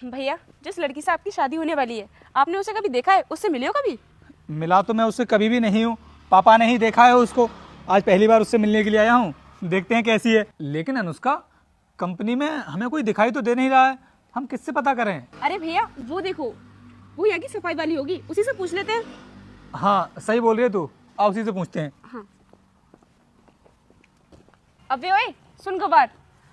भैया, जिस लड़की से आपकी शादी होने वाली है, आपने उसे कभी देखा है? उससे मिले हो कभी? मिला तो मैं उससे कभी भी नहीं हूँ, पापा ने ही देखा है उसको। आज पहली बार उससे मिलने के लिए आया हूँ, देखते हैं कैसी है। लेकिन अनुष्का, कंपनी में हमें कोई दिखाई तो दे नहीं रहा है, हम किससे पता करें? अरे भैया, वो देखो, वो यहाँ की सफाई वाली होगी, उसी से पूछ लेते हैं। हाँ सही बोल रही है तू, आओ उसी से पूछते हैं। हाँ। अबे ओए, सुन गवार,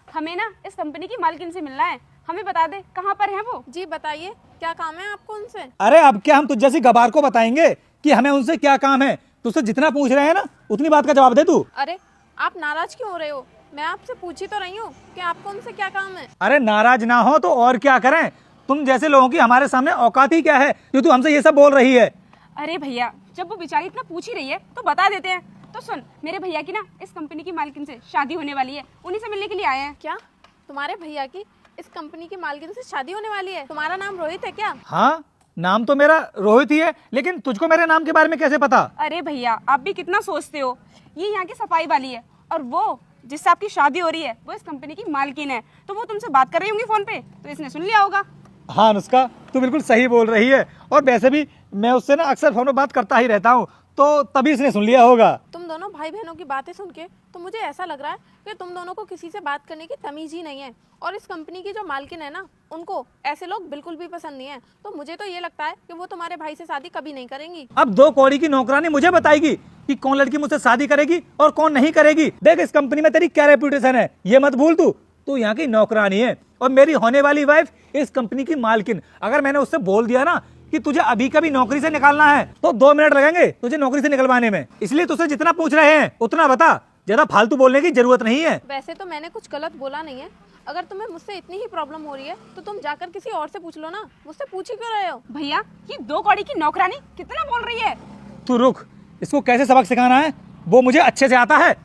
हमें ना इस कंपनी की मालकिन से मिलना है, हमें बता दे कहाँ पर है वो। जी बताइए, क्या काम है आपको उनसे? अरे अब क्या हम तुझ जैसी गबार को बताएंगे कि हमें उनसे क्या काम है? तुझसे जितना पूछ रहे हैं ना, उतनी बात का जवाब दे तू। अरे आप नाराज क्यों हो रहे हो? मैं आपसे पूछी तो रही हूँ कि आपको उनसे क्या काम है। अरे नाराज ना हो तो और क्या करें, तुम जैसे लोगों की हमारे सामने औकात ही क्या है जो तू हमसे ये सब बोल रही है? अरे भैया, जब वो बेचारी इतना पूछ ही रही है तो बता देते हैं। तो सुन, मेरे भैया की ना इस कंपनी की मालकिन से शादी होने वाली है, उन्हीं से मिलने के लिए आए हैं। क्या तुम्हारे भैया की इस कंपनी की मालकिन से शादी होने वाली है? तुम्हारा नाम रोहित है क्या? हाँ, नाम तो मेरा रोहित ही है, लेकिन तुझको मेरे नाम के बारे में कैसे पता? अरे भैया, आप भी कितना सोचते हो। ये यहाँ की सफाई वाली है और वो जिससे आपकी शादी हो रही है वो इस कंपनी की मालकिन है। तो वो तुमसे बात कर रही होंगी फोन पे, तो इसने सुन लिया होगा। हाँ अनुष्का, तू बिल्कुल सही बोल रही है, और वैसे भी मैं उससे ना अक्सर फोन में बात करता ही रहता हूँ, तो तभी इसने सुन लिया होगा। तुम दोनों भाई बहनों की बातें सुन के तो मुझे ऐसा लग रहा है कि तुम दोनों को किसी से बात करने की तमीज ही नहीं है। और इस कंपनी की जो मालकिन है ना, उनको ऐसे लोग बिल्कुल भी पसंद नहीं है। तो मुझे तो ये लगता है कि वो तुम्हारे भाई से शादी कभी नहीं करेंगी। अब 2 कौड़ी की नौकरानी मुझे बताएगी कि कौन लड़की मुझसे शादी करेगी और कौन नहीं करेगी। देख, इस कंपनी में तेरी क्या रेपुटेशन है, ये मत भूल। तू यहाँ की नौकरानी है और मेरी होने वाली वाइफ इस कंपनी की मालकिन। अगर मैंने उससे बोल दिया ना कि तुझे अभी कभी नौकरी से निकालना है, तो 2 मिनट लगेंगे तुझे नौकरी से निकलवाने में। इसलिए तुझसे जितना पूछ रहे हैं उतना बता, ज्यादा फालतू बोलने की जरूरत नहीं है। वैसे तो मैंने कुछ गलत बोला नहीं है। अगर तुम्हें मुझसे इतनी ही प्रॉब्लम हो रही है तो तुम जाकर किसी और से पूछ लो ना, मुझसे पूछ ही क्यों रहे हो? भैया, ये 2 कौड़ी की नौकरानी कितना बोल रही है। तू रुक, इसको कैसे सबक सिखाना है वो मुझे अच्छे से आता है।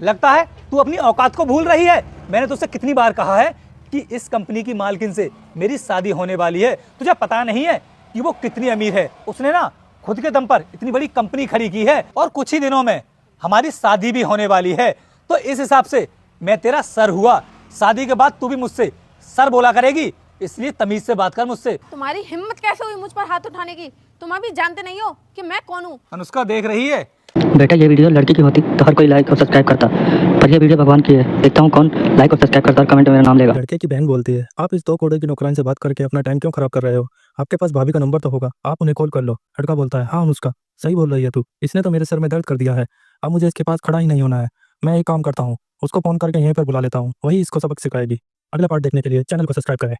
लगता है तू अपनी औकात को भूल रही है। मैंने तुझसे कितनी बार कहा है कि इस कंपनी की मालकिन से मेरी शादी होने वाली है। तुझे पता नहीं है कि वो कितनी अमीर है। उसने ना खुद के दम पर इतनी बड़ी कंपनी खड़ी की है और कुछ ही दिनों में हमारी शादी भी होने वाली है। तो इस हिसाब से मैं तेरा सर हुआ। शादी के बाद तू भी मुझसे सर बोला करेगी, इसलिए तमीज से बात कर मुझसे। तुम्हारी हिम्मत कैसे हुई मुझ पर हाथ उठाने की? तुम अभी जानते नहीं हो कि मैं कौन हूँ। अनुष्का देख रही है? बेटा, ये वीडियो लड़की की होती तो हर कोई लाइक और सब्सक्राइब करता, पर ये वीडियो भगवान की है। देखता हूँ कौन लाइक और सब्सक्राइब करता और कमेंट में मेरा नाम लेगा। लड़के की बहन बोलती है, आप इस 2 करोड़ की नौकरानी से बात करके अपना टाइम क्यों खराब कर रहे हो? आपके पास भाभी का नंबर तो होगा, आप उन्हें कॉल कर लो। लड़का बोलता है, हाँ अनुष्का, सही बोल रही है तू, इसने तो मेरे सर में दर्द कर दिया है। अब मुझे इसके पास खड़ा ही नहीं होना है। मैं एक काम करता हूँ, उसको फोन करके यहीं पर बुला लेता हूँ, वही इसको सबक सिखाएगी। अगला पार्ट देखने के लिए चैनल को सब्सक्राइब करें।